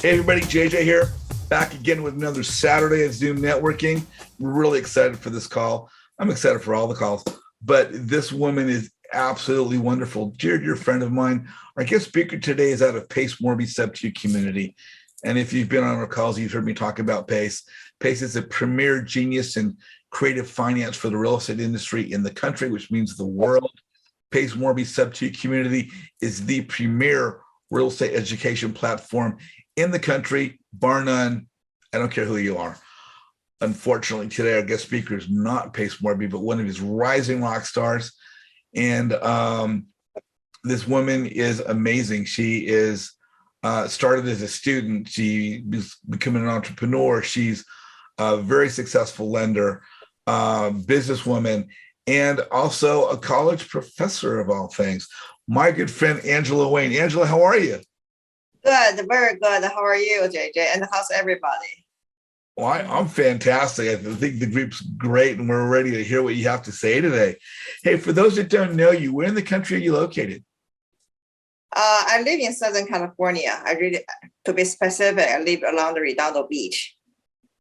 Hey everybody, JJ here, back again with another Saturday of Zoom networking. We're really excited for this call. I'm excited for all the calls, but this woman is absolutely wonderful. Jared, you're a friend of mine. Our guest speaker today is out of Pace Morby Sub-2 community. And if you've been on our calls, you've heard me talk about Pace. Pace is a premier genius in creative finance for the real estate industry in the country, which means the world. Pace Morby Sub-2 community is the premier real estate education platform in the country, bar none. I don't care who you are. Unfortunately, today our guest speaker is not Pace Morby, but one of his rising rock stars. And this woman is amazing. She is started as a student. She is becoming an entrepreneur. She's a very successful lender, businesswoman, and also a college professor of all things. My good friend, Angela Wayne. Angela, how are you? Good, very good. How are you, JJ? And how's everybody? Well, I'm fantastic. I think the group's great, and we're ready to hear what you have to say today. Hey, for those that don't know you, where in the country are you located? I live in Southern California. To be specific, I live along the Redondo Beach.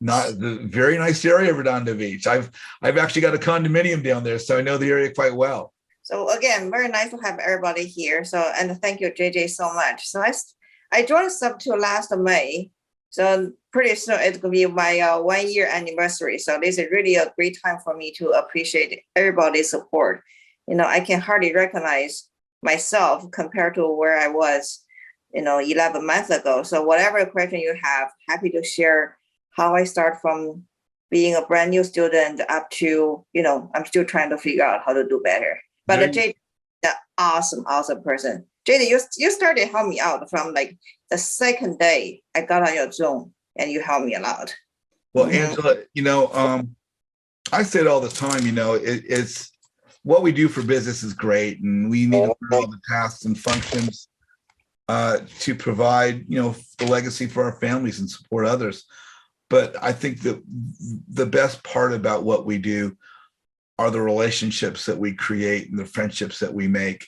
Not the very nice area of Redondo Beach. I've actually got a condominium down there, so I know the area quite well. So again, very nice to have everybody here. So, and thank you, JJ, so much. So I joined Sub-2 last May. So pretty soon it's going to be my 1 year anniversary. So this is really a great time for me to appreciate everybody's support. You know, I can hardly recognize myself compared to where I was, 11 months ago. So whatever question you have, happy to share how I start from being a brand new student up to, I'm still trying to figure out how to do better. But JJ, the awesome person. JJ, you started to help me out from like the second day I got on your Zoom, and you helped me a lot. Well, Angela, I say it all the time, it's what we do for business is great, and we need to learn all the tasks and functions to provide, the legacy for our families and support others. But I think that the best part about what we do are the relationships that we create and the friendships that we make.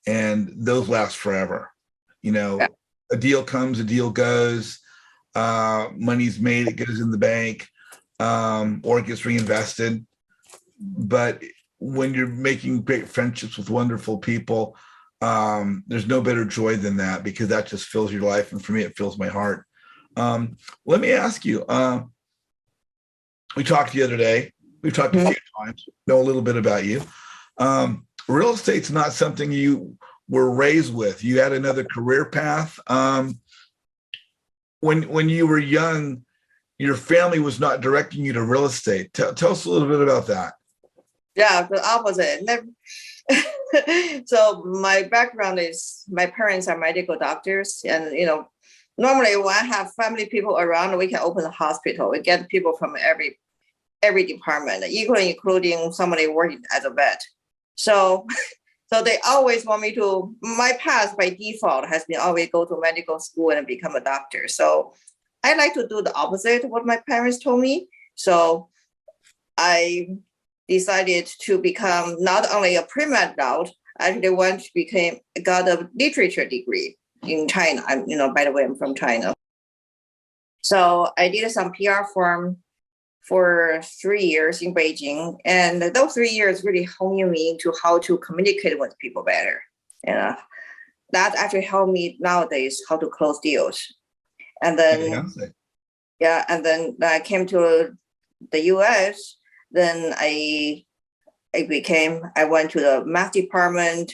And those last forever. A deal comes, a deal goes, money's made, it goes in the bank, or it gets reinvested. But when you're making great friendships with wonderful people, there's no better joy than that, because that just fills your life. And for me, it fills my heart. Let me ask you, we talked the other day, we've talked a few times, know a little bit about you. Real estate's not something you were raised with. You had another career path. When you were young, your family was not directing you to real estate. Tell us a little bit about that. Yeah, the opposite. So my background is my parents are medical doctors, and normally when I have family people around, we can open a hospital. We get people from every department, including somebody working as a vet. So they always want me to, my path by default has been always go to medical school and become a doctor. So I like to do the opposite of what my parents told me. So I decided to become not only a pre-med route, I actually got a literature degree in China. By the way, I'm from China. So I did some PR firm for 3 years in Beijing. And those 3 years really honed me into how to communicate with people better. And that actually helped me nowadays how to close deals. And then, and then I came to the US, then I went to the math department,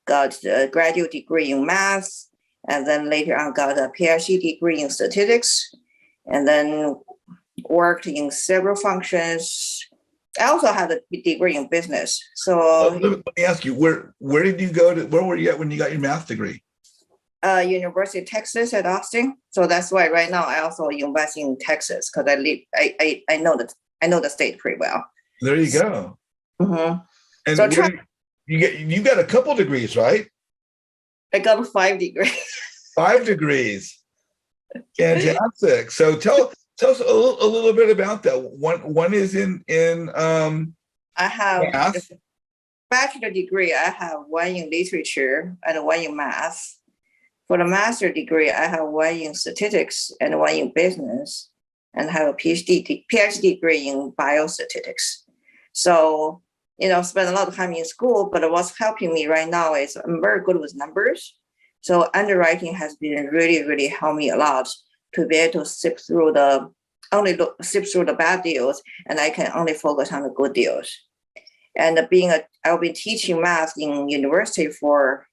got a graduate degree in math, and then later on got a PhD degree in statistics, and then worked in several functions. I also had a degree in business. So let me ask you, where did you go to? Where were you at when you got your math degree? University of Texas at Austin. So that's why right now I also invest in Texas, because I know the state pretty well. There you go. Mm-hmm. And so you got a couple degrees, right? I got 5 degrees. 5 degrees. Fantastic. So tell us a little bit about that. One is in I have math. bachelor degree. I have one in literature and one in math. For the master degree, I have one in statistics and one in business, and have a PhD degree in biostatistics. So, spend a lot of time in school, but what's helping me right now is I'm very good with numbers. So underwriting has been really, really helped me a lot to be able to sift through the bad deals, and I can only focus on the good deals. And I've been teaching math in university for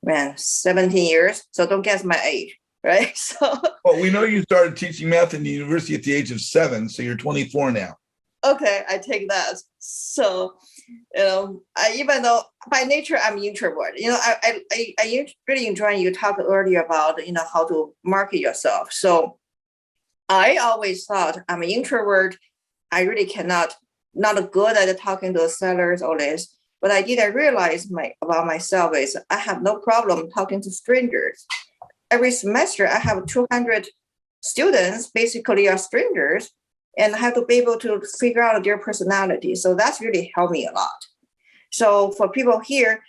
17 years. So don't guess my age, right? So Well, we know you started teaching math in the university at the age of 7, so you're 24 now. okay, I take that. So, even though by nature I'm introvert, I really enjoy you talked earlier about, how to market yourself. So I always thought I'm an introvert. I really not good at talking to sellers or this. But I didn't realize about myself is I have no problem talking to strangers. Every semester I have 200 students, basically are strangers, and I have to be able to figure out their personality. So that's really helped me a lot. So for people here,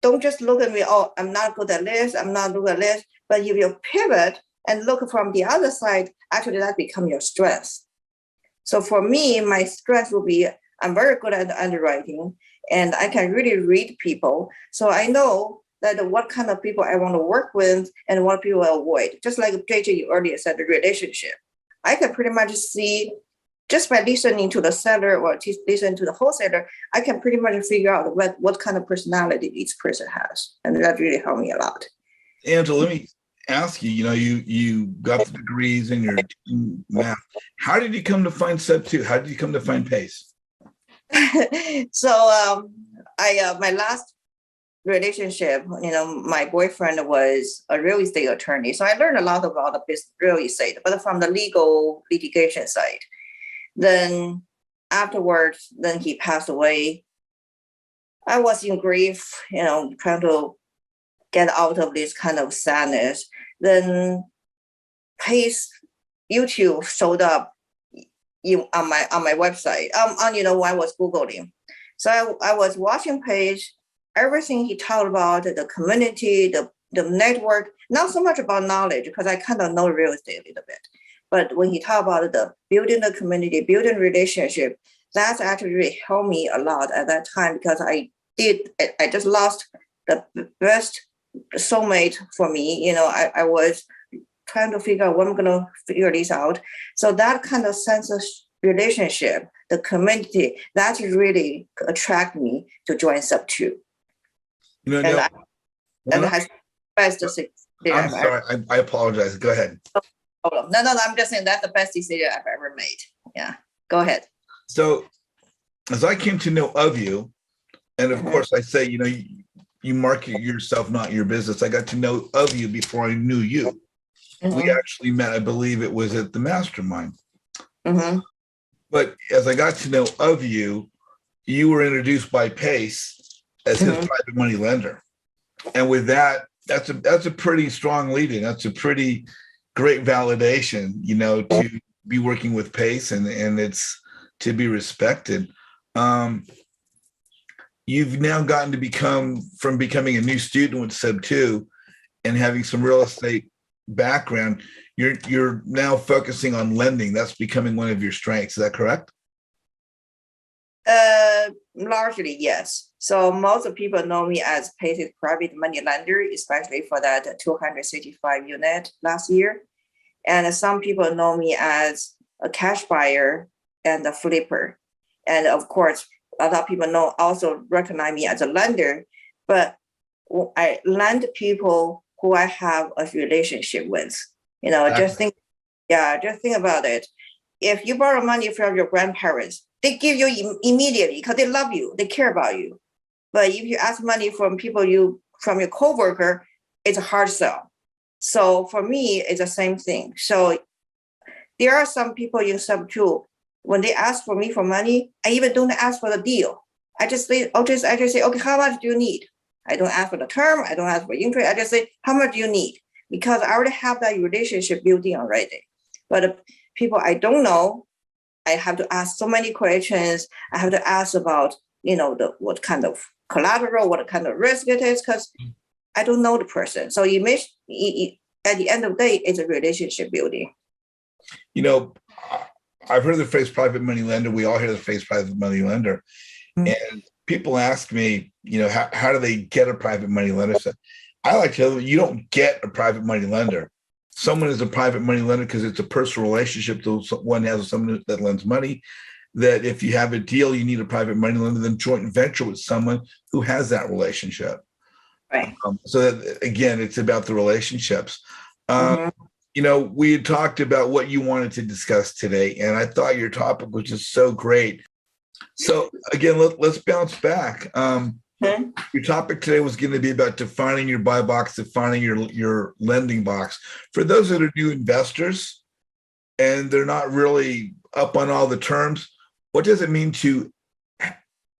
don't just look at me, oh, I'm not good at this, I'm not good at this. But if you pivot and look from the other side, actually that becomes your strength. So for me, my strength will be I'm very good at underwriting, and I can really read people. So I know that what kind of people I want to work with and what people I avoid. Just like JJ, you earlier said, the relationship. I can pretty much see just by listening to the seller or listen to the wholesaler, I can pretty much figure out what kind of personality each person has. And that really helped me a lot. Angela, let me ask you, you got the degrees in your math. How did you come to find Sub 2? How did you come to find PACE? So my last relationship, my boyfriend was a real estate attorney. So I learned a lot about the business, real estate, but from the legal litigation side. Then afterwards, then he passed away. I was in grief, trying to get out of this kind of sadness. Then PACE YouTube showed up on my website. When I was Googling. So I was watching PACE, everything he talked about, the community, the network, not so much about knowledge, because I kind of know real estate a little bit. But when he talked about the building the community, building relationship, that's actually really helped me a lot at that time, because I just lost the best soulmate for me. I was trying to figure out what I'm going to figure this out. So that kind of sense of relationship, the community, that really attracted me to join Sub 2. And has best decision. I'm sorry, I apologize. Go ahead. No, I'm just saying that's the best decision I've ever made. Yeah, go ahead. So as I came to know of you, and of course I say, you market yourself, not your business. I got to know of you before I knew you. We actually met, I believe it was at the mastermind. But as I got to know of you, you were introduced by PACE as his private money lender. And with that, that's a pretty strong lead-in. That's a pretty great validation, to be working with PACE, and it's to be respected. You've now gotten to becoming a new student with Sub 2 and having some real estate background, you're now focusing on lending. That's becoming one of your strengths. Is that correct? Largely, yes. So most of people know me as PACE's private money lender, especially for that 265 unit last year. And some people know me as a cash buyer and a flipper. And of course, a lot of people also recognize me as a lender, but I lend people who I have a relationship with. Just think about it. If you borrow money from your grandparents, they give you immediately because they love you, they care about you. But if you ask money from from your coworker, it's a hard sell. So for me, it's the same thing. So there are some people in Sub 2, when they ask for me for money, I even don't ask for the deal. I just say, okay, how much do you need? I don't ask for the term. I don't ask for interest. I just say, how much do you need? Because I already have that relationship building already. But people I don't know, I have to ask so many questions. I have to ask about, what kind of collateral, what kind of risk it is, because I don't know the person. So at the end of the day, it's a relationship building. You know, I've heard the phrase private money lender. We all hear the phrase private money lender. And people ask me, how do they get a private money lender? So I like to tell them, you don't get a private money lender. Someone is a private money lender because it's a personal relationship that one has with someone that lends money. That if you have a deal, you need a private money lender, then joint venture with someone who has that relationship. Right. So that, again, it's about the relationships. Mm-hmm. We had talked about what you wanted to discuss today, and I thought your topic was just so great. So again, let's bounce back. Your topic today was going to be about defining your buy box, defining your lending box. For those that are new investors and they're not really up on all the terms, what does it mean to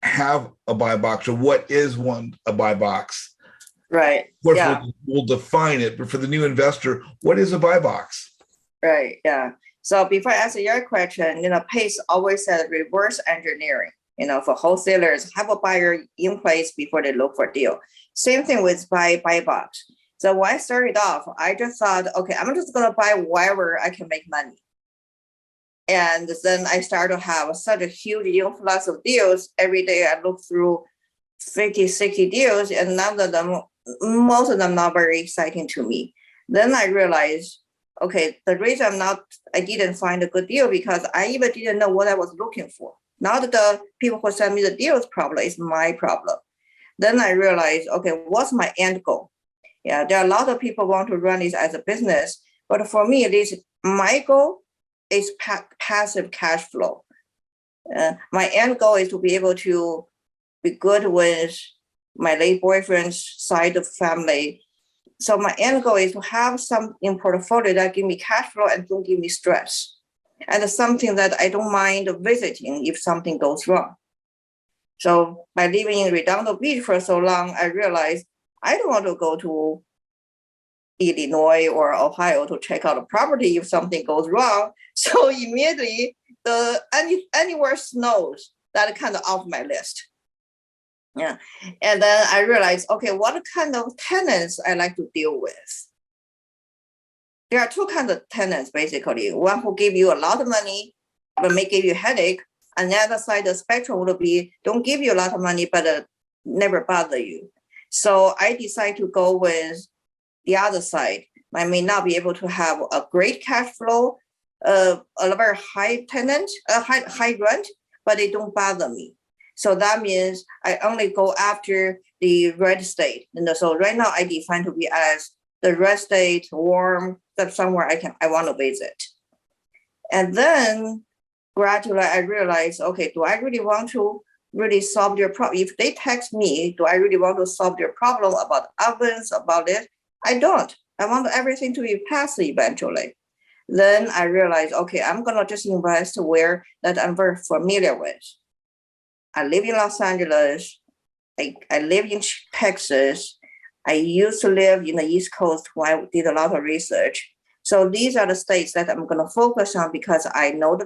have a buy box, or what is a buy box? Right. Yeah. We'll define it, but for the new investor, what is a buy box? Right. Yeah. So before I answer your question, Pace always said reverse engineering. For wholesalers, have a buyer in place before they look for a deal. Same thing with buy box. So when I started off, I just thought, okay, I'm just going to buy wherever I can make money. And then I started to have such a huge influx of deals. Every day I look through 50, 60 deals, and most of them not very exciting to me. Then I realized, okay, the reason I didn't find a good deal because I even didn't know what I was looking for. Not the people who send me the deals problem, is my problem. Then I realized, okay, what's my end goal? Yeah, there are a lot of people want to run this as a business, but for me, at least my goal is passive cash flow. My end goal is to be able to be good with my late boyfriend's side of family. So my end goal is to have some in portfolio that give me cash flow and don't give me stress. And something that I don't mind visiting if something goes wrong. So by living in Redondo Beach for so long, I realized I don't want to go to Illinois or Ohio to check out a property if something goes wrong. So immediately anywhere snows, that kind of off my list. Yeah. And then I realized, okay, what kind of tenants I like to deal with? There are two kinds of tenants, basically. One who give you a lot of money, but may give you a headache. And the other side of the spectrum would be, don't give you a lot of money, but never bother you. So I decided to go with the other side. I may not be able to have a great cash flow, a very high tenant, high rent, but they don't bother me. So that means I only go after the red state. So right now I define to be as the red state, warm, that's somewhere I want to visit. And then gradually I realized, okay, do I really want to really solve their problem? If they text me, do I really want to solve their problem about ovens, about it? I don't. I want everything to be passive eventually. Then I realized, okay, I'm going to just invest where that I'm very familiar with. I live in Los Angeles. I live in Texas. I used to live in the East Coast where I did a lot of research. So these are the states that I'm going to focus on because I know the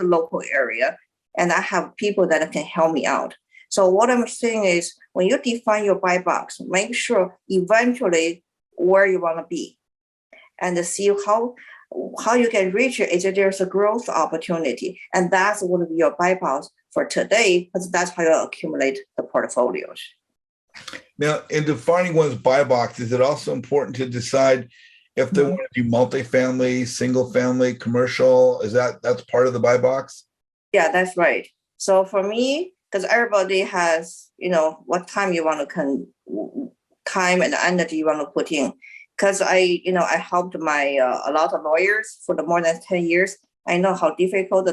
local area, and I have people that can help me out. So what I'm saying is, when you define your buy box, make sure eventually where you want to be, and see how you can reach it. Is that there's a growth opportunity, and that's what will be your buy box for today, because that's how you accumulate the portfolios. Now, in defining one's buy box, is it also important to decide if they want to do multifamily, single family, commercial? That's part of the buy box? Yeah, that's right. So for me, because everybody has, what time you want to time and energy you want to put in. Because I helped a lot of lawyers for the more than 10 years. I know how difficult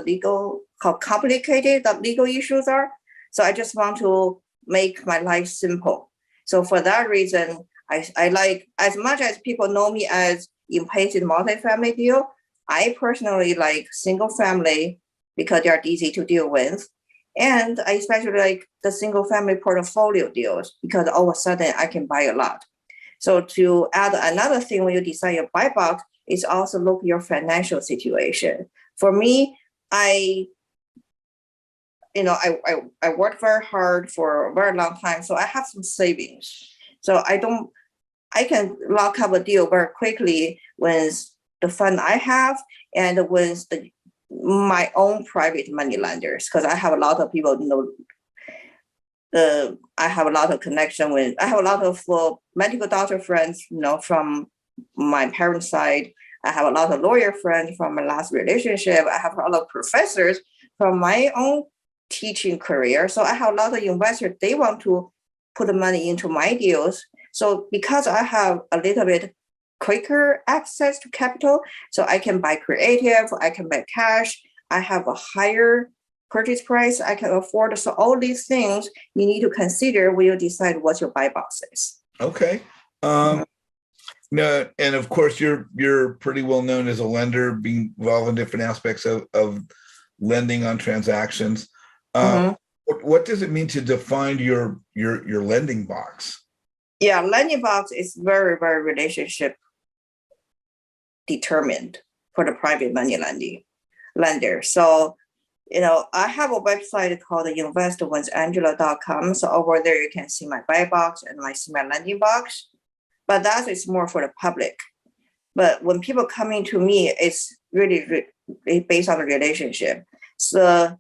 how complicated the legal issues are. So I just want to make my life simple. So for that reason, I like, as much as people know me as impatient multifamily deal, I personally like single family because they are easy to deal with. And I especially like the single family portfolio deals because all of a sudden I can buy a lot. So to add another thing when you decide your buy box is also look at your financial situation. For me, I worked very hard for a very long time, so I have some savings. So I don't I can lock up a deal very quickly with the fund I have and with my own private money lenders, because I have a lot of people, I have a lot of connection with, I have a lot of medical doctor friends, from my parents' side. I have a lot of lawyer friends from my last relationship. I have a lot of professors from my own teaching career. So I have a lot of investors, they want to put the money into my deals. So because I have a little bit quicker access to capital, so I can buy creative, I can buy cash, I have a higher purchase price I can afford. So all these things you need to consider when you decide what your buy box is. Okay. No, and of course you're pretty well known as a lender, being involved in different aspects of lending on transactions. What does it mean to define your lending box? Yeah, lending box is very, very relationship determined for the private money lender. So, I have a website called investorwithangela.com. So over there you can see my buy box and see my lending box. But that is more for the public. But when people coming to me, it's really based on the relationship. So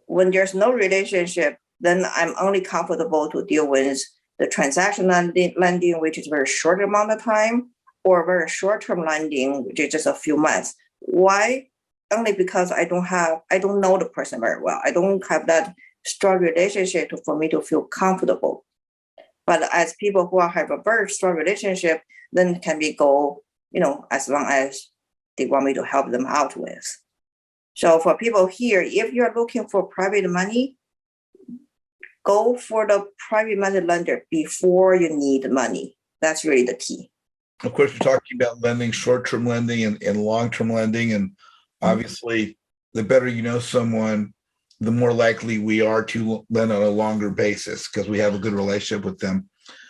when there's no relationship, then I'm only comfortable to deal with the transaction lending, which is very short amount of time, or very short-term lending, which is just a few months. Why? Only because I don't know the person very well. I don't have that strong relationship for me to feel comfortable. But as people who have a very strong relationship, then can we go, as long as they want me to help them out with. So for people here, if you're looking for private money, go for the private money lender before you need money. That's really the key. Of course, you're talking about lending, short-term lending and long-term lending. And obviously, the better you know someone, the more likely we are to lend on a longer basis because we have a good relationship with them.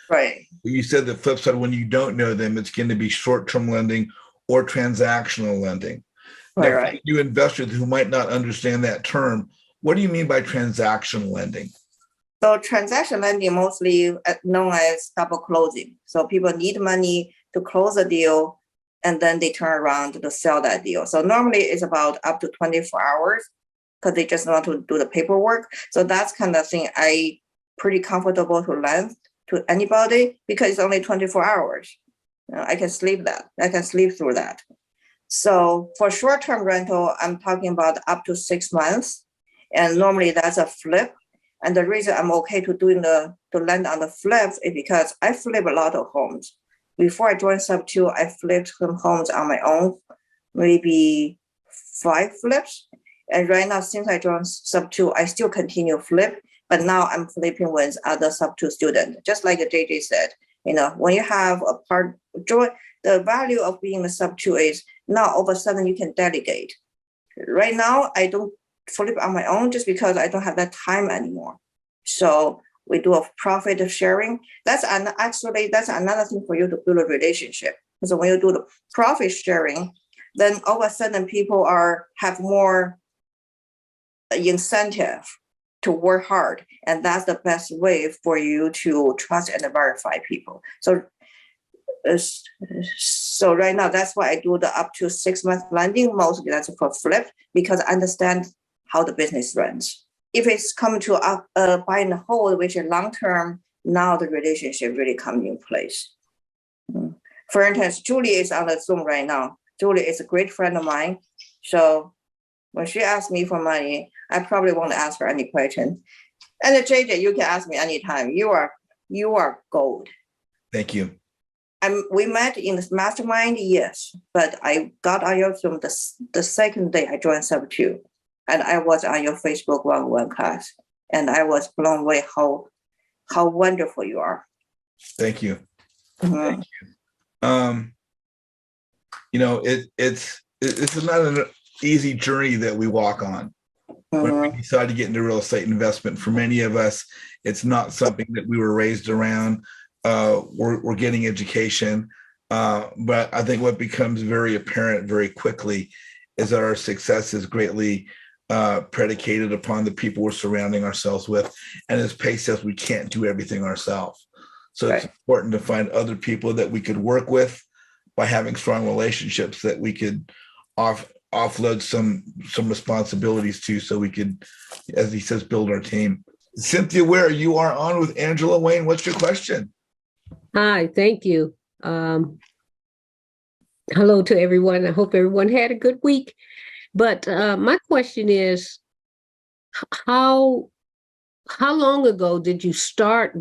Right. You said the flip side, when you don't know them, it's going to be short-term lending or transactional lending. Now, Right. for you investors who might not understand that term, what do you mean by transactional lending? So transaction lending mostly known as double closing. So people need money to close a deal, and then they turn around to sell that deal. So normally it's about up to 24 hours because they just want to do the paperwork. So that's kind of thing I pretty comfortable to lend to anybody because it's only 24 hours. I can sleep through that. So for short-term rental, I'm talking about up to 6 months. And normally that's a flip. And the reason I'm okay to lend on the flip is because I flip a lot of homes. Before I joined Sub2, I flipped some homes on my own, maybe 5 flips. And right now, since I joined Sub2, I still continue flip, but now I'm flipping with other Sub2 students. Just like JJ said, when you have a part, the value of being a Sub2 is now all of a sudden you can delegate. Right now, I don't flip on my own just because I don't have that time anymore. So we do a profit sharing. That's another thing for you to build a relationship. So when you do the profit sharing, then all of a sudden people have more incentive to work hard. And that's the best way for you to trust and verify people. So right now, that's why I do the up to 6 month lending. Mostly that's for flip because I understand how the business runs. If it's come to buy and hold, which is long term, now the relationship really comes in place. For instance, Julie is on the Zoom right now. Julie is a great friend of mine. So when she asks me for money, I probably won't ask her any question. And JJ, you can ask me anytime. You are gold. Thank you. We met in the mastermind, yes, but I got on your Zoom the second day I joined Sub2. And I was on your Facebook one-on-one class, and I was blown away how wonderful you are. Thank you. Mm-hmm. Thank you. It's not an easy journey that we walk on. When we decide to get into real estate investment, for many of us, it's not something that we were raised around. We're getting education, but I think what becomes very apparent very quickly is that our success is greatly predicated upon the people we're surrounding ourselves with. And as Pace says, we can't do everything ourselves. So it's important to find other people that we could work with by having strong relationships that we could offload some responsibilities to, so we could, as he says, build our team. Cynthia Ware, you are on with Angela Wayne. What's your question? Hi, thank you. Hello to everyone. I hope everyone had a good week. But my question is, how long ago did you start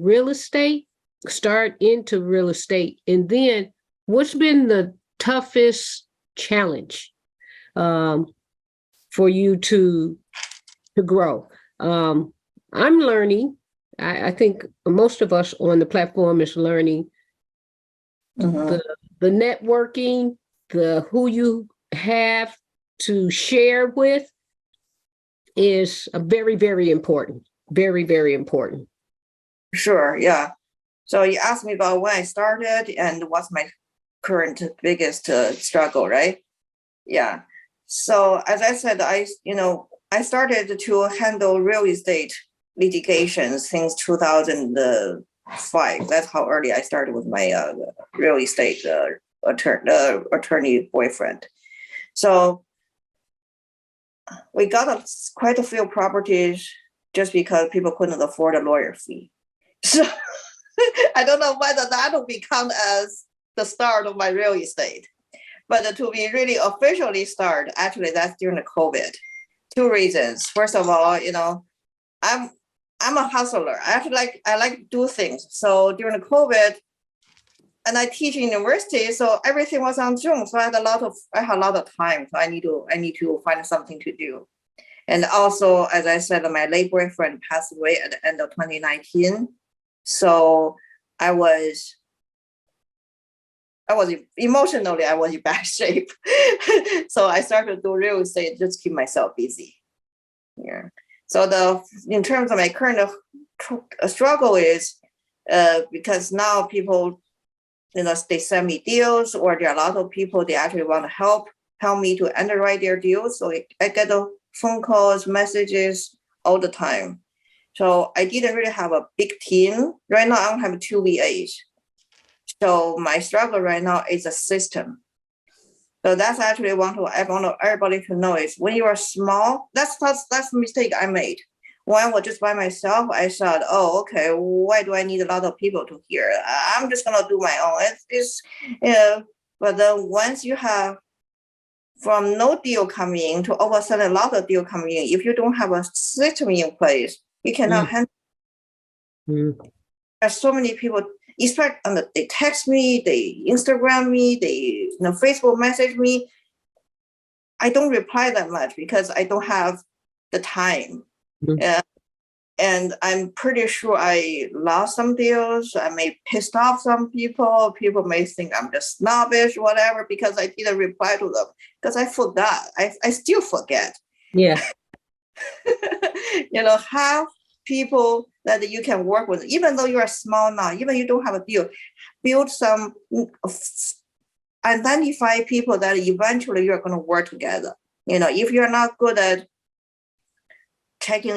into real estate? And then what's been the toughest challenge for you to grow? I'm learning. I think most of us on the platform is learning the networking, who you have to share with is very, very important. Very, very important. Sure, yeah. So you asked me about when I started and what's my current biggest struggle, right? Yeah. So as I said, I started to handle real estate litigations since 2005. That's how early I started with my real estate attorney boyfriend. So we got quite a few properties just because people couldn't afford a lawyer fee. So I don't know whether that will become as the start of my real estate. But to be really officially start, actually, that's during the COVID. Two reasons. First of all, I'm a hustler. I like to do things. So during the COVID, and I teach in university, so everything was on Zoom. So I had a lot of time. So I need to find something to do. And also, as I said, my late boyfriend passed away at the end of 2019. So I was emotionally, I was in bad shape. So I started to do real estate, just keep myself busy. Yeah. So in terms of my current struggle is because now people, they send me deals, or there are a lot of people, they actually want to help me to underwrite their deals. So I get the phone calls, messages all the time. So I didn't really have a big team. Right now, I don't have 2 VAs. So my struggle right now is a system. So that's actually I want everybody to know is when you are small, that's the mistake I made. When I was just by myself, I thought, oh, okay, why do I need a lot of people to hear? I'm just gonna do my own. But then once you have from no deal coming in to all of a sudden a lot of deal coming in, if you don't have a system in place, you cannot handle. There's so many people. They text me, they Instagram me, they Facebook message me. I don't reply that much because I don't have the time. And I'm pretty sure I lost some deals. I may pissed off some people. People may think I'm just snobbish, whatever, because I didn't reply to them because I forgot. I still forget. Yeah. Have people that you can work with, even though you are small now, even you don't have a deal, build some, identify people that eventually you're going to work together. If you're not good at checking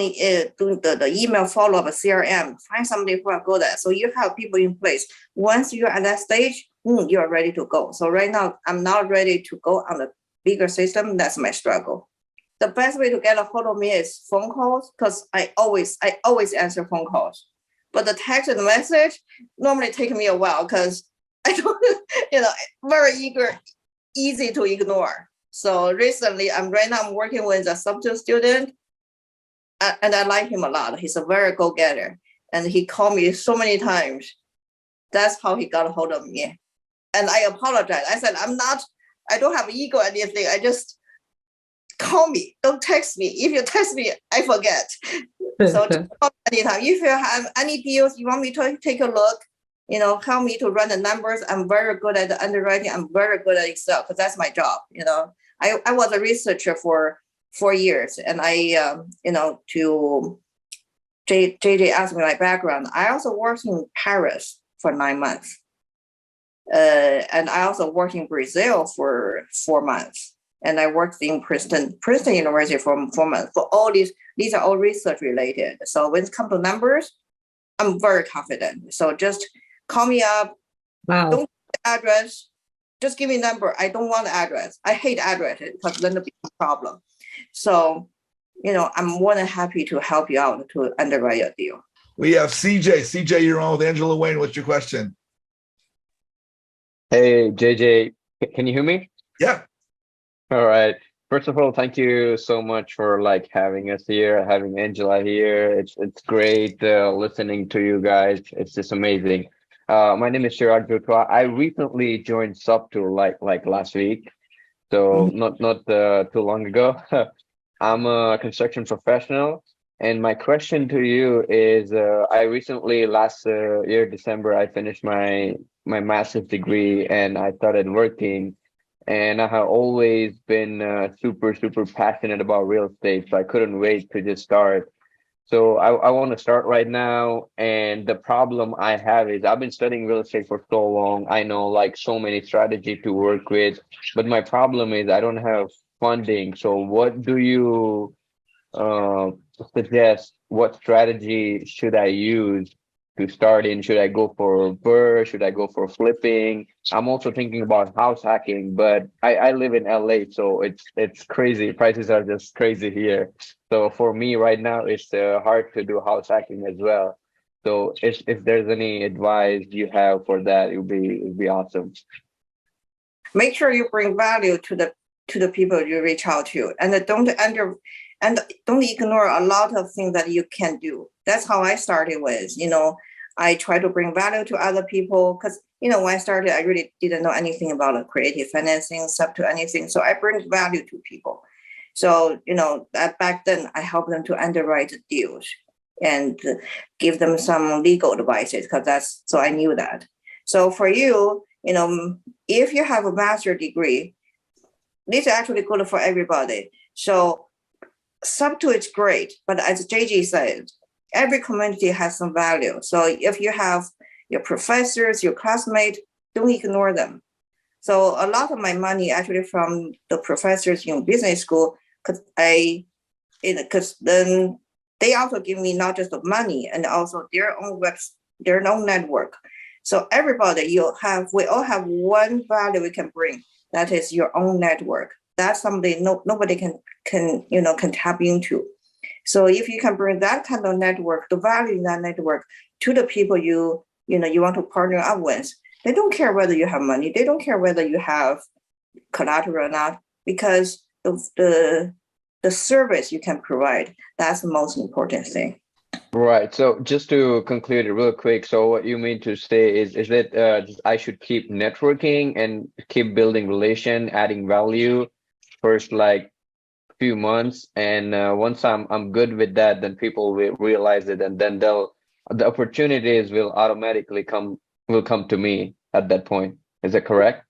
doing the email follow-up, CRM, find somebody who are good at. So you have people in place. Once you're at that stage, you're ready to go. So right now, I'm not ready to go on a bigger system. That's my struggle. The best way to get a hold of me is phone calls, because I always answer phone calls. But the text and the message normally take me a while because I don't, very easy to ignore. So recently, I'm working with a substitute student, and I like him a lot. He's a very go-getter, and he called me so many times. That's how he got a hold of me. And I apologize. I said, I don't have ego or anything. I just call me, don't text me. If you text me, I forget. So just call me anytime. If you have any deals, you want me to take a look, help me to run the numbers. I'm very good at the underwriting. I'm very good at Excel because that's my job. I was a researcher for 4 years, and to JJ asked me my background. I also worked in Paris for 9 months. And I also worked in Brazil for 4 months. And I worked in Princeton University for 4 months. For all these are all research related. So when it comes to numbers, I'm very confident. So just Call me up. Wow. Don't address. Just give me a number. I don't want the address. I hate addresses because then it becomes a problem. So, I'm more than happy to help you out to underwrite your deal. We have CJ. CJ, you're on with Angela Wayne. What's your question? Hey, JJ, can you hear me? Yeah. All right. First of all, thank you so much for having us here, having Angela here. It's great listening to you guys. It's just amazing. My name is Chirag Dutwa. I recently joined Subtool like last week, so not too long ago. I'm a construction professional, and my question to you is, I recently last year December I finished my master's degree and I started working. And I have always been super passionate about real estate, so I couldn't wait to just start. So I want to start right now. And the problem I have is I've been studying real estate for so long. I know so many strategy to work with, but my problem is I don't have funding. So what do you suggest? What strategy should I use to start in? Should I go for BRRRR? Should I go for flipping? I'm also thinking about house hacking, but I live in LA, so it's crazy. Prices are just crazy here. So for me right now, it's hard to do house hacking as well. So if there's any advice you have for that, it'd be awesome. Make sure you bring value to the people you reach out to, and don't ignore a lot of things that you can do. That's how I started with, I try to bring value to other people because, when I started, I really didn't know anything about creative financing, sub to anything. So I bring value to people. So, that back then I helped them to underwrite deals and give them some legal advices so I knew that. So for you, if you have a master's degree, this is actually good for everybody. So sub to it's great, but as JG said, every community has some value. So if you have your professors, your classmates, don't ignore them. So a lot of my money actually from the professors in business school, because then they also give me not just the money and also their own network. So everybody we all have one value we can bring. That is your own network. That's something nobody can tap into. So if you can bring that kind of network, the value in that network to the people you want to partner up with, they don't care whether you have money. They don't care whether you have collateral or not, because the service you can provide, that's the most important thing. Right. So just to conclude it real quick, so what you mean to say is that I should keep networking and keep building relation, adding value first, few months, and once I'm good with that, then people will realize it, and then the opportunities will automatically come to me at that point. Is that correct?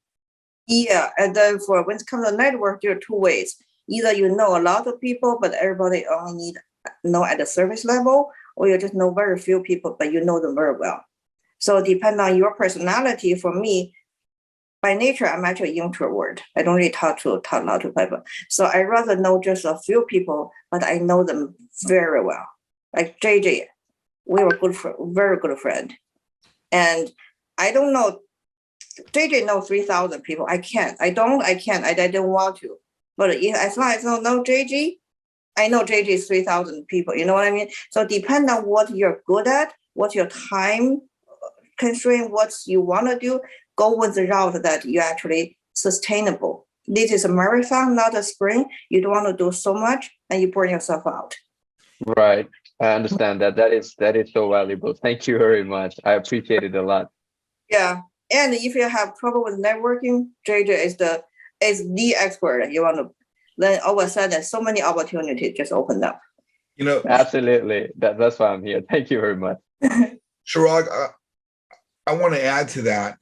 Yeah, and then when it comes to network, there are two ways. Either you know a lot of people, but everybody only know at the service level, or you just know very few people, but you know them very well. So depending on your personality, for me, by nature, I'm actually an introvert. I don't really talk a lot to people. So I rather know just a few people, but I know them very well. Like JJ, we were very good friend. And I don't know, JJ knows 3,000 people. I can't. I don't want to. But as long as I know JJ, I know JJ is 3,000 people. You know what I mean? So depending on what you're good at, what your time constraint, what you want to do, go with the route that you actually sustainable. This is a marathon, not a sprint. You don't want to do so much and you burn yourself out. Right. I understand that. That is so valuable. Thank you very much. I appreciate it a lot. Yeah. And if you have trouble with networking, JJ is the expert. You want to, then all of a sudden so many opportunities just open up. Absolutely. That's why I'm here. Thank you very much. Chirag, I want to add to that.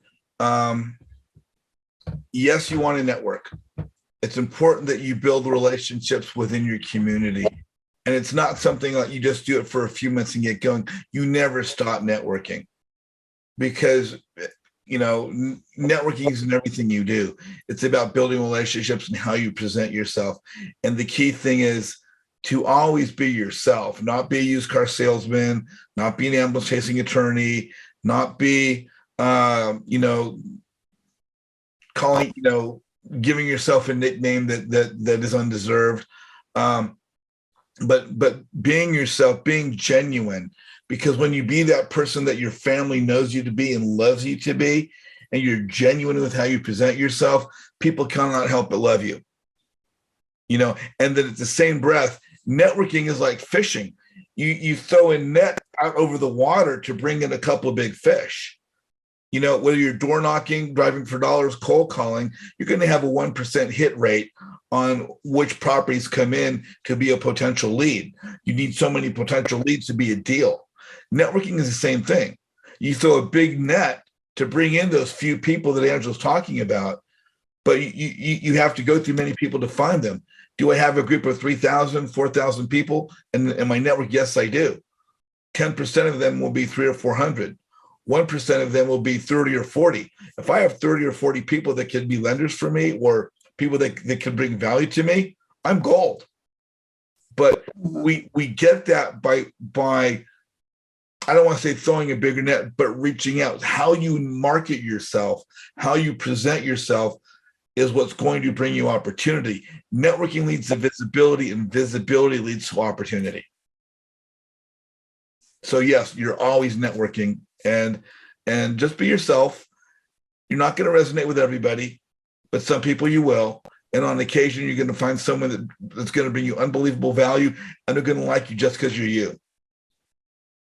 Yes, you want to network. It's important that you build relationships within your community. And it's not something like you just do it for a few months and get going. You never stop networking, because networking isn't everything you do. It's about building relationships and how you present yourself. And the key thing is to always be yourself, not be a used car salesman, not be an ambulance chasing attorney, not be you know, calling, you know, giving yourself a nickname that is undeserved. But being yourself, being genuine, because when you be that person that your family knows you to be and loves you to be, and you're genuine with how you present yourself, people cannot help but love you. You know, and then at the same breath, networking is like fishing. You throw a net out over the water to bring in a couple of big fish. You know, whether you're door knocking, driving for dollars, cold calling, you're going to have a 1% hit rate on which properties come in to be a potential lead. You need so many potential leads to be a deal. Networking is the same thing. You throw a big net to bring in those few people that Angela's talking about, but you have to go through many people to find them. Do I have a group of 3,000, 4,000 people in my network? Yes, I do. 10% of them will be 300 or 400. 1% of them will be 30 or 40. If I have 30 or 40 people that can be lenders for me or people that can bring value to me, I'm gold. But we get that by I don't want to say throwing a bigger net, but reaching out. How you market yourself, how you present yourself is what's going to bring you opportunity. Networking leads to visibility, and visibility leads to opportunity. So yes, you're always networking, and just be yourself. You're not going to resonate with everybody, but some people you will. And on occasion, you're going to find someone that's going to bring you unbelievable value, and they're going to like you just because you're you.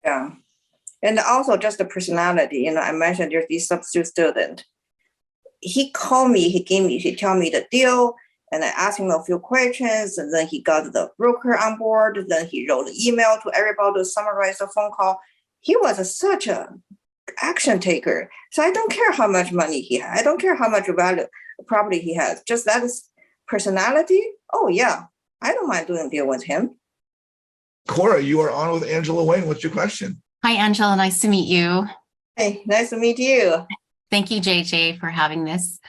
Yeah. And also just the personality. You know, I mentioned there's this substitute student. He called me, he told me the deal, and I asked him a few questions, and then he got the broker on board. Then he wrote an email to everybody to summarize the phone call. He was such a action taker. So I don't care how much money he has. I don't care how much value property he has. Just that is personality. Oh yeah, I don't mind doing a deal with him. Cora, you are on with Angela Wayne. What's your question? Hi, Angela. Nice to meet you. Hey, nice to meet you. Thank you, JJ, for having this.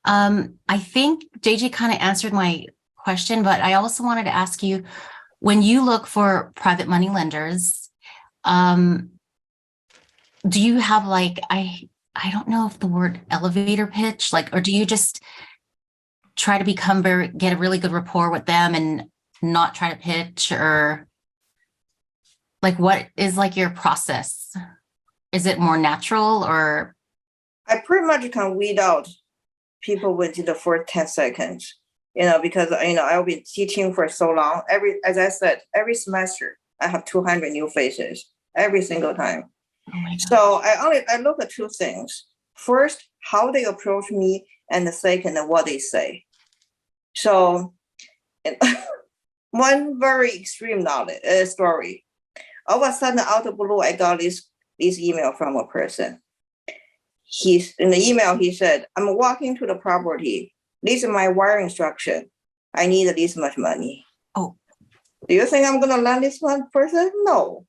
I think JJ kind of answered my question, but I also wanted to ask you, when you look for private money lenders, do you have like, I don't know if the word elevator pitch, like, or do you just try to get a really good rapport with them and not try to pitch, or like, what is like your process? Is it more natural, or? I pretty much can weed out people within the first 10 seconds, you know, because, you know, I've been teaching for so long. As I said, every semester I have 200 new faces every single time. Oh my God. So I look at two things. First, how they approach me, and the second, what they say. So one very extreme story. All of a sudden, out of the blue, I got this email from a person. In the email, he said, I'm walking to the property. This is my wire instruction. I need this much money. Oh. Do you think I'm going to lend this one person? No.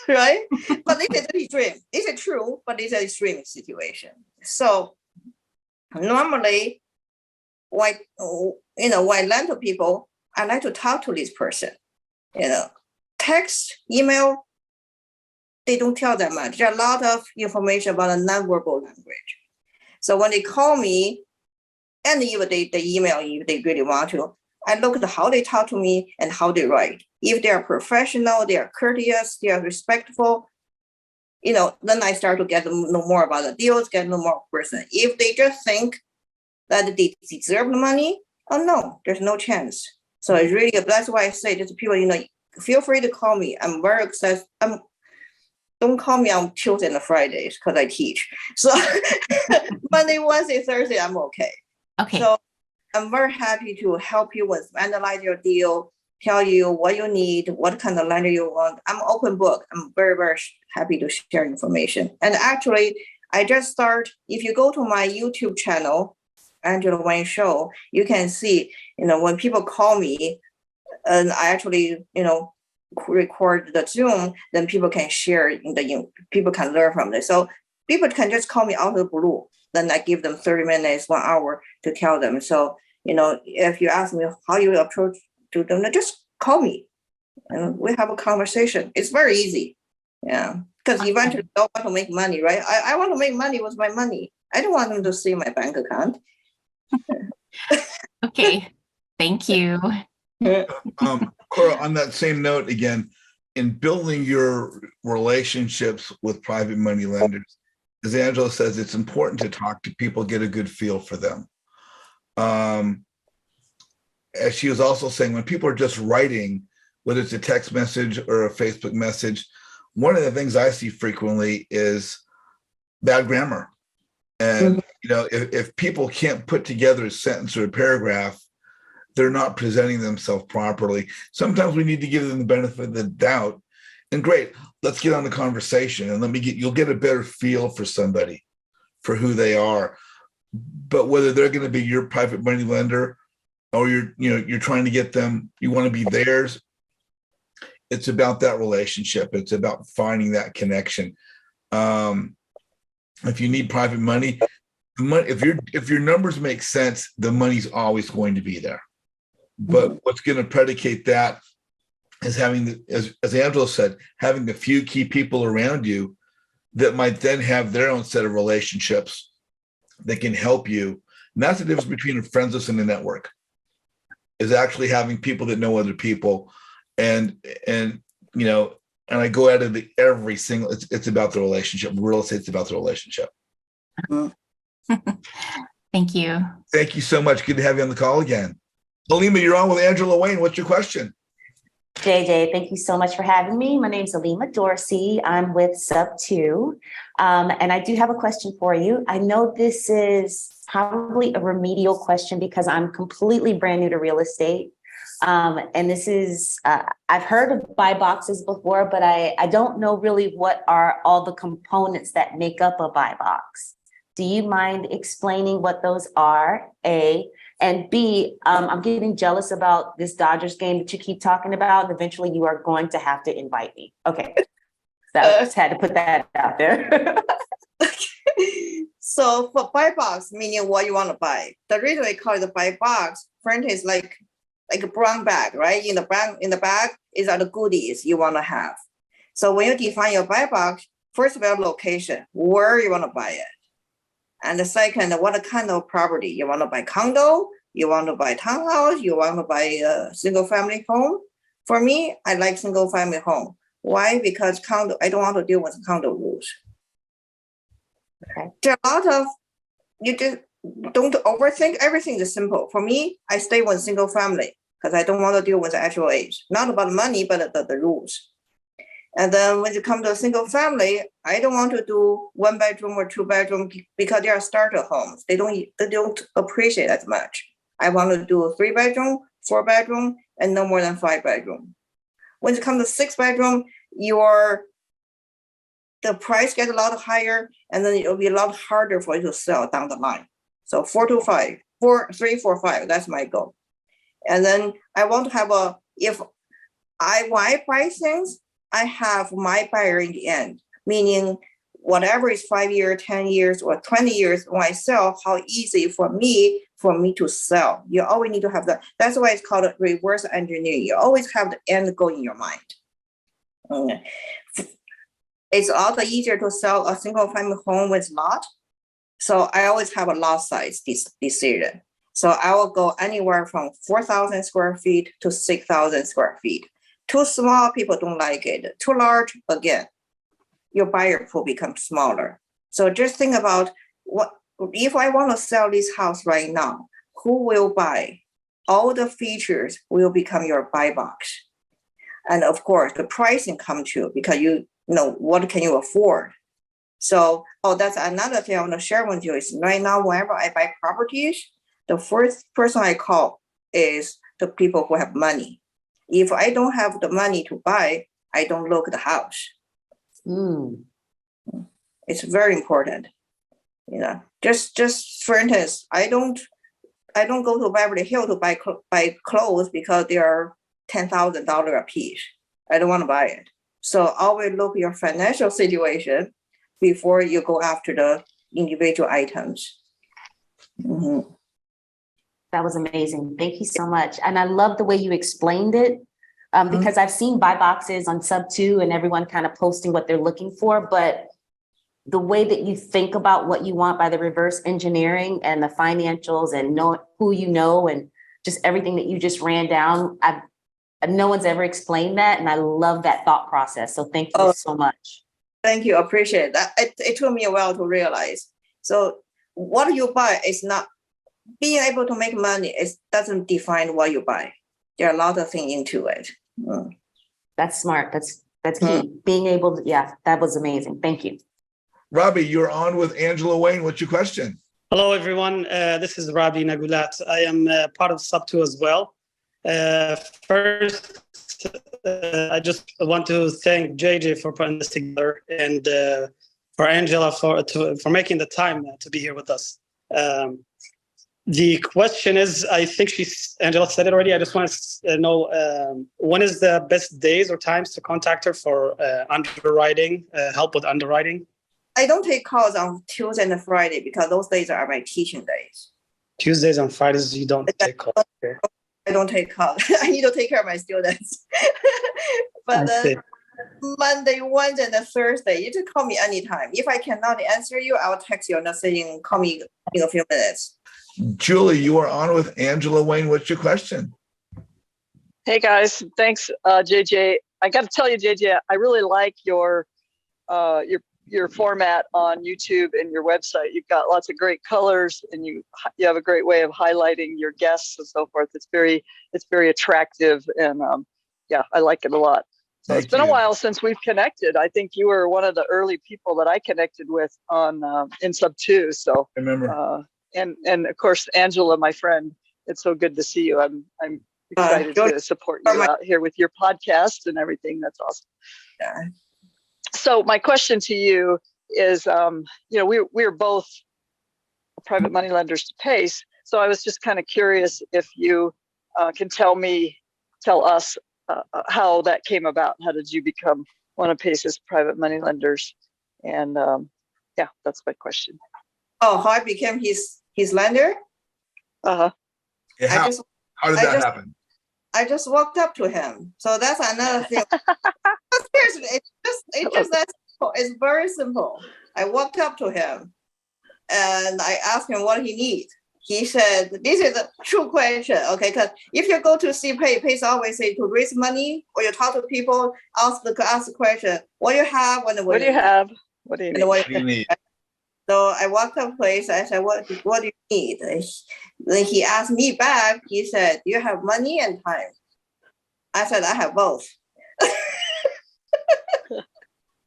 Right? But it's an extreme. It's true, but it's an extreme situation. So normally, when I lend to people, I like to talk to this person. You know, text, email, they don't tell that much. There are a lot of information about the nonverbal language. So when they call me, and even they email you, if they really want to, I look at how they talk to me and how they write. If they are professional, they are courteous, they are respectful, you know, then I start to get to know more about the deals, get to know more person. If they just think that they deserve the money, oh no, there's no chance. So it's really, that's why I say to people, you know, feel free to call me. I'm very excited. Don't call me on Tuesday and Fridays because I teach. So Monday, Wednesday, Thursday, I'm okay. Okay. So I'm very happy to help you with analyze your deal, tell you what you need, what kind of lender you want. I'm open book. I'm very, very happy to share information. And actually, I just start, if you go to my YouTube channel, Angela Wayne Show, you can see, you know, when people call me, and I actually, you know, record the Zoom, then people can share people can learn from this. So people can just call me out of the blue. Then I give them 30 minutes, 1 hour to tell them. So, you know, if you ask me how you approach to them, just call me and we have a conversation. It's very easy. Yeah. Because eventually they want to make money, right? I want to make money with my money. I don't want them to see my bank account. Okay. Thank you. Cora, on that same note, again, in building your relationships with private money lenders, as Angela says, it's important to talk to people, get a good feel for them. As she was also saying, when people are just writing, whether it's a text message or a Facebook message, one of the things I see frequently is bad grammar. And, if people can't put together a sentence or a paragraph, they're not presenting themselves properly. Sometimes we need to give them the benefit of the doubt. And great, let's get on the conversation and you'll get a better feel for somebody, for who they are. But whether they're going to be your private money lender or you're trying to get them, you want to be theirs. It's about that relationship. It's about finding that connection. If you need private money, if your numbers make sense, the money's always going to be there. But what's going to predicate that is having as Angela said, having a few key people around you that might then have their own set of relationships that can help you. And that's the difference between a friends list and a network, is actually having people that know other people. And I go at it every single, it's about the relationship. Real estate's about the relationship. Thank you. Thank you so much. Good to have you on the call again. Halima, you're on with Angela Wayne. What's your question? JJ, thank you so much for having me. My name is Halima Dorsey. I'm with Sub2. And I do have a question for you. I know this is probably a remedial question because I'm completely brand new to real estate. And this is, I've heard of buy boxes before, but I don't know really what are all the components that make up a buy box. Do you mind explaining what those are, A? And B, I'm getting jealous about this Dodgers game that you keep talking about. And eventually you are going to have to invite me. Okay. So I just had to put that out there. So for buy box, meaning what you want to buy. The reason we call it the buy box, front is like a brown bag, right? In the bag is all the goodies you want to have. So when you define your buy box, first of all, location, where you want to buy it. And the second, what kind of property? You want to buy condo? You want to buy townhouse? You want to buy a single family home? For me, I like single family home. Why? Because condo, I don't want to deal with condo rules. Okay. There are a lot of, you just don't overthink. Everything is simple. For me, I stay with single family because I don't want to deal with the actual age. Not about money, but the rules. And then when it comes to a single family, I don't want to do 1 bedroom or 2 bedroom because they are starter homes. They don't appreciate as much. I want to do a 3 bedroom, 4 bedroom, and no more than 5 bedroom. When it comes to 6 bedroom, the price gets a lot higher, and then it'll be a lot harder for you to sell down the line. So 4 to 5, 3, 4, 5. That's my goal. And then I want to have when I buy things, I have my buyer in the end, meaning whatever is 5 years, 10 years, or 20 years, when I sell, how easy for me to sell. You always need to have that. That's why it's called reverse engineering. You always have the end goal in your mind. It's also easier to sell a single family home with lot. So I always have a lot size decision. So I will go anywhere from 4,000 square feet to 6,000 square feet. Too small, people don't like it. Too large, again, your buyer pool becomes smaller. So just think about what if I want to sell this house right now, who will buy? All the features will become your buy box. And of course, the pricing comes to because you know what can you afford. So, that's another thing I want to share with you is right now, whenever I buy properties, the first person I call is the people who have money. If I don't have the money to buy, I don't look at the house. It's very important. Just for instance, I don't go to Beverly Hills to buy clothes because they are $10,000 a piece. I don't want to buy it. So always look at your financial situation before you go after the individual items. That was amazing. Thank you so much. And I love the way you explained it. because I've seen buy boxes on sub two and everyone kind of posting what they're looking for, but the way that you think about what you want by the reverse engineering and the financials and know who you know and just everything that you just ran down, no one's ever explained that, and I love that thought process. So thank you so much. Thank you. Appreciate that. It took me a while to realize. So what you buy is not being able to make money. It doesn't define what you buy. There are a lot of things into it. That's smart. That's key. Being able to, yeah, that was amazing. Thank you. Robbie, you're on with Angela Wayne. What's your question? Hello, everyone. This is Rabi Nagulat. I am part of Sub2 as well. First, I just want to thank JJ for putting this together and for Angela for making the time to be here with us. The question is, I think Angela said it already. I just want to know when is the best days or times to contact her for underwriting, help with underwriting? I don't take calls on Tuesday and Friday because those days are my teaching days. Tuesdays and Fridays, you don't take calls. Okay. I don't take calls. I need to take care of my students. But Monday, Wednesday, and Thursday, you just call me anytime. If I cannot answer you, I'll text you and saying, call me in a few minutes. Julie, you are on with Angela Wayne. What's your question? Hey guys, thanks, JJ. I got to tell you, JJ, I really like your format on YouTube and your website. You've got lots of great colors, and you have a great way of highlighting your guests and so forth. It's very attractive, and yeah, I like it a lot. So it's been a while since we've connected. I think you were one of the early people that I connected with on in Sub2. So I remember. And of course, Angela, my friend, it's so good to see you. I'm excited to support you out here with your podcast and everything. That's awesome. Yeah. So my question to you is, we're both private money lenders to PACE. So I was just kind of curious if you can tell us how that came about. How did you become one of PACE's private money lenders? And yeah, that's my question. Oh, how I became his lender? Yeah, how did that happen? I just walked up to him. So that's another thing. Seriously, it's just that simple. It's very simple. I walked up to him and I asked him what he needs. He said, this is a true question, okay? Because if you go to see PACE always say to raise money or you talk to people, ask the question, what do you have? What do you have? What do you need? So I walked up place. I said, what do you need? Then he asked me back. He said, do you have money and time? I said, I have both.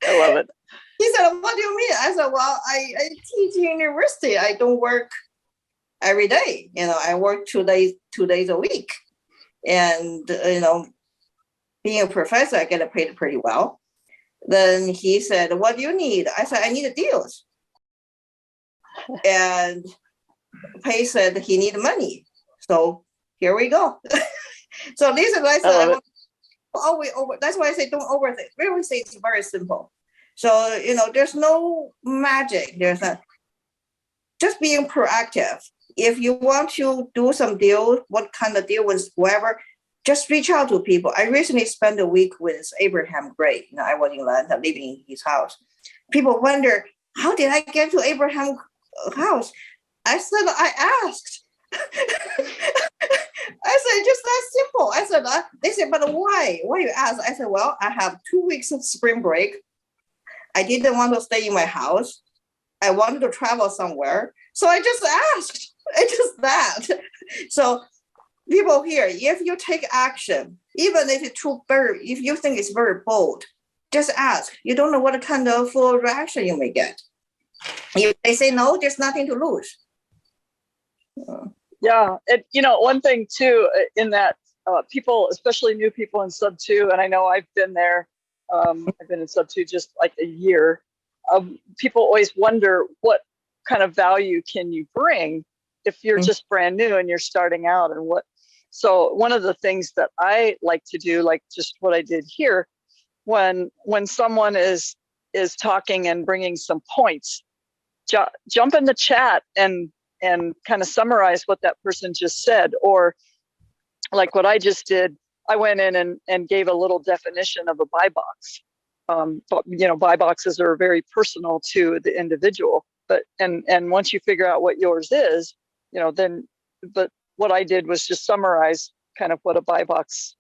I love it. He said, what do you mean? I said, well, I teach in university. I don't work every day. I work 2 days a week. And, being a professor, I get paid pretty well. Then he said, what do you need? I said, I need deals. And PACE said he need money. So here we go. So this is like that's why I say don't overthink. Really say it's very simple. So there's no magic. There's just being proactive. If you want to do some deal, what kind of deal with whoever, just reach out to people. I recently spent a week with Abraham Gray. I was in Atlanta, living in his house. People wonder, how did I get to Abraham house? I said, I asked. I said, just that simple. I said, they said, but why? Why you ask? I said, well, I have 2 weeks of spring break. I didn't want to stay in my house. I wanted to travel somewhere. So I just asked. It's just that. So people here, if you take action, even if it's if you think it's very bold, just ask. You don't know what kind of reaction you may get. If they say no, there's nothing to lose. Yeah, one thing too in that people, especially new people in Sub2, and I know I've been there. I've been in Sub2 just like a year. People always wonder what kind of value can you bring if you're just brand new and you're starting out, and what. So one of the things that I like to do, like just what I did here, when someone is talking and bringing some points, jump in the chat and kind of summarize what that person just said, or like what I just did, I went in and gave a little definition of a buy box. But buy boxes are very personal to the individual. But and once you figure out what yours is, then. But what I did was just summarize kind of what a buy box,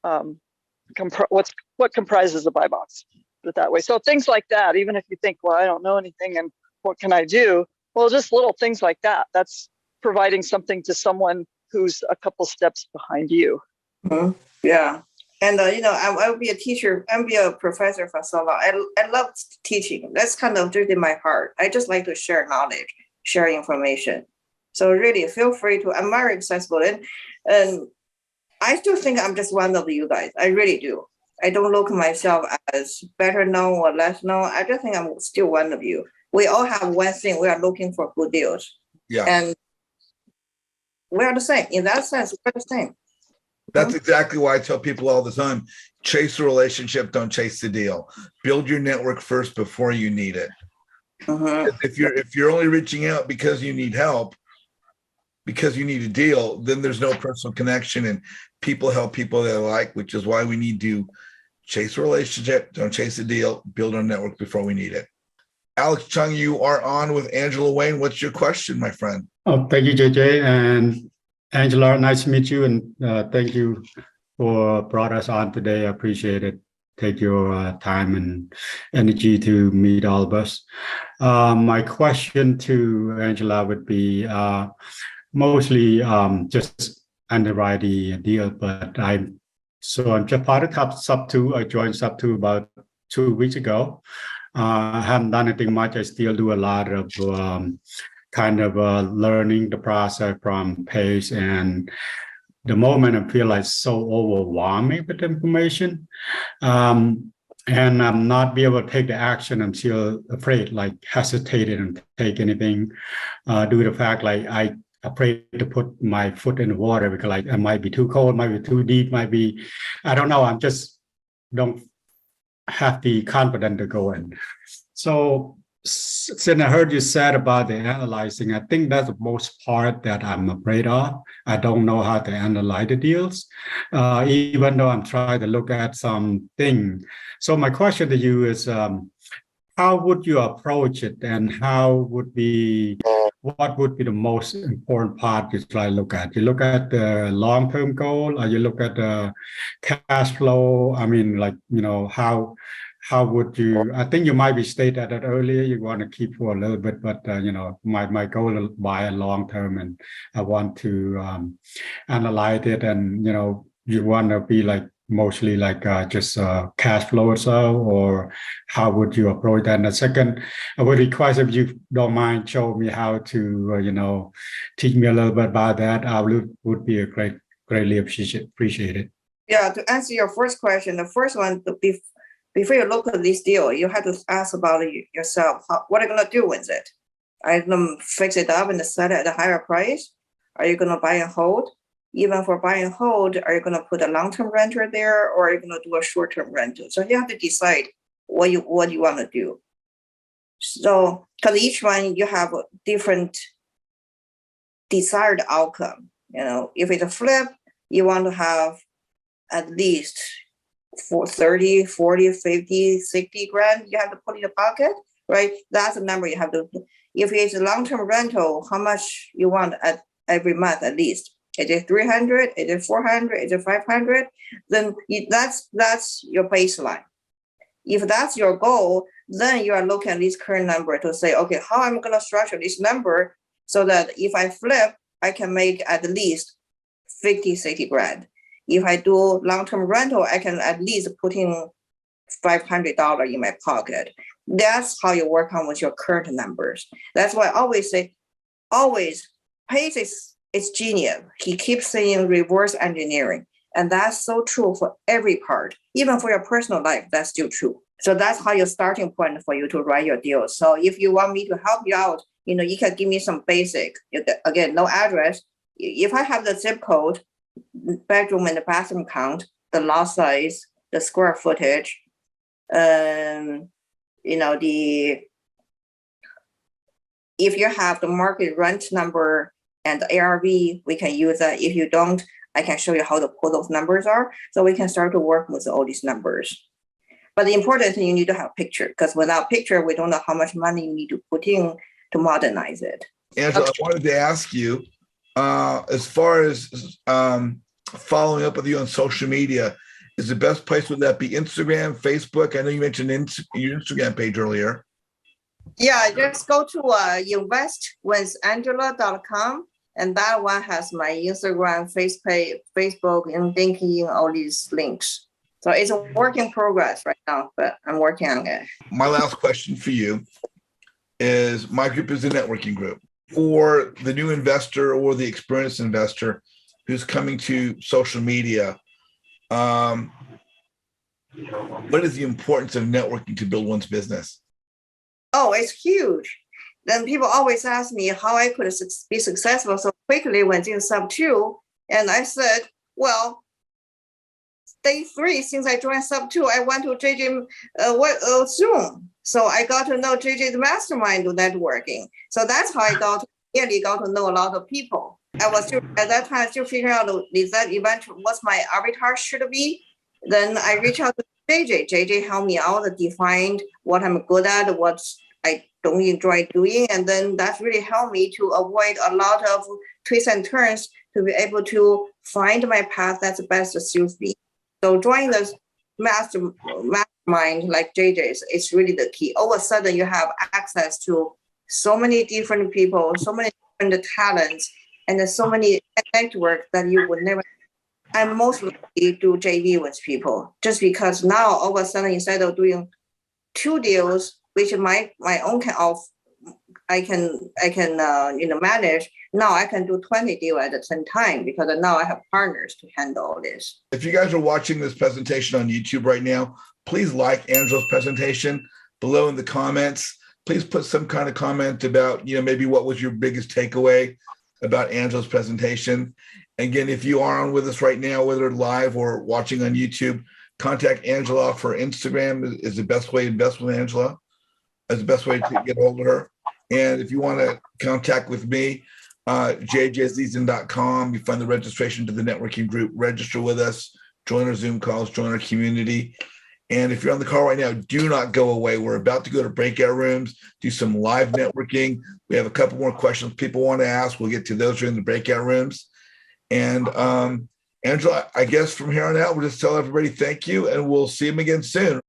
what comprises a buy box. Put it that way. So things like that. Even if you think, well, I don't know anything, and what can I do? Well, just little things like that. That's providing something to someone who's a couple steps behind you. Mm-hmm. Yeah. And, I will be a teacher. I'll be a professor for so long. I love teaching. That's kind of deep in my heart. I just like to share knowledge, share information. So really feel free to, I'm very accessible. And I still think I'm just one of you guys. I really do. I don't look at myself as better known or less known. I just think I'm still one of you. We all have one thing. We are looking for good deals. Yeah. And we are the same. In that sense, we're the same. That's exactly why I tell people all the time, chase the relationship, don't chase the deal. Build your network first before you need it. Mm-hmm. If you're only reaching out because you need help, because you need a deal, then there's no personal connection, and people help people they like, which is why we need to chase a relationship, don't chase a deal, build our network before we need it. Alex Chung, you are on with Angela Wayne. What's your question, my friend? Oh, thank you, JJ. And Angela, nice to meet you. And thank you for brought us on today. I appreciate it. Take your time and energy to meet all of us. My question to Angela would be mostly just underwrite the deal, but I'm just part of sub 2. I joined sub 2 about 2 weeks ago. I haven't done anything much. I still do a lot of learning the process from Pace, and the moment I feel like so overwhelming with information, and I'm not be able to take the action. I'm still afraid, like hesitated and take anything due to the fact like I afraid to put my foot in the water because like it might be too cold, might be too deep, might be, I don't know. I'm just don't have the confidence to go in. So since I heard you said about the analyzing, I think that's the most part that I'm afraid of. I don't know how to analyze the deals, even though I'm trying to look at something. So my question to you is, how would you approach it, and what would be the most important part you try to look at? You look at the long-term goal, or you look at the cash flow? I mean, like, how would you, I think you might be stated that earlier, you want to keep for a little bit, but my goal is buy a long-term, and I want to analyze it, and you want to be like mostly like just cash flow or so, or how would you approach that? And the second, I would request if you don't mind show me how to teach me a little bit about that. I would be greatly appreciate it. Yeah, to answer your first question, the first one, before you look at this deal, you have to ask about yourself. What are you going to do with it? Are you going to fix it up and sell it at a higher price? Are you going to buy and hold? Even for buy and hold, are you going to put a long-term renter there, or are you going to do a short-term rental? So you have to decide what you want to do. So, because each one you have a different desired outcome. If it's a flip, you want to have at least for 30, 40, 50, 60 grand, you have to put in the pocket, right? That's the number you have to. If it's a long-term rental, how much you want at every month at least? Is it 300? Is it 400? Is it 500? Then that's your baseline. If that's your goal, then you are looking at this current number to say, okay, how am I going to structure this number so that if I flip, I can make at least 50, 60 grand. If I do long-term rental, I can at least put in $500 in my pocket. That's how you work on with your current numbers. That's why I always say, Pace is genius. He keeps saying reverse engineering. And that's so true for every part. Even for your personal life, that's still true. So that's how your starting point for you to write your deal. So if you want me to help you out, you can give me some basic, again, no address. If I have the zip code, bedroom and the bathroom count, the lot size, the square footage, if you have the market rent number and the ARV, we can use that. If you don't, I can show you how to pull those numbers are, so we can start to work with all these numbers. But the important thing, you need to have a picture, because without picture, we don't know how much money you need to put in to modernize it. Angela, I wanted to ask you, as far as following up with you on social media, is the best place, would that be Instagram, Facebook? I know you mentioned your Instagram page earlier. Yeah, just go to investwithangela.com, and that one has my Instagram, Facebook, and LinkedIn, all these links. So it's a work in progress right now, but I'm working on it. My last question for you is, my group is a networking group. For the new investor or the experienced investor who's coming to social media, what is the importance of networking to build one's business? Oh, it's huge. Then people always ask me how I could be successful so quickly when doing sub 2. And I said, well, day 3 since I joined sub 2, I went to JJ Zoom. So I got to know JJ's mastermind networking. So that's how I really got to know a lot of people. I was still at that time still figuring out is that event what my avatar should be. Then I reached out to JJ. JJ helped me out to define what I'm good at, what I don't enjoy doing. And then that really helped me to avoid a lot of twists and turns to be able to find my path that's best suits me. So joining the mastermind like JJ's, it's really the key. All of a sudden you have access to so many different people, so many different talents, and there's so many networks that you would never. I'm mostly do JV with people just because now all of a sudden instead of doing 2 deals, which my own I can manage. Now I can do 20 deals at the same time because now I have partners to handle all this. If you guys are watching this presentation on YouTube right now, please like Angela's presentation below in the comments. Please put some kind of comment about, maybe what was your biggest takeaway about Angela's presentation. Again, if you are on with us right now, whether live or watching on YouTube, contact Angela for Instagram is the best way to invest with Angela. That's the best way to get hold of her. And if you want to contact with me, jjzizan.com, you find the registration to the networking group, register with us, join our Zoom calls, join our community. And if you're on the call right now, do not go away. We're about to go to breakout rooms, do some live networking. We have a couple more questions people want to ask. We'll get to those during the breakout rooms. And Angela, I guess from here on out, we'll just tell everybody thank you, and we'll see them again soon.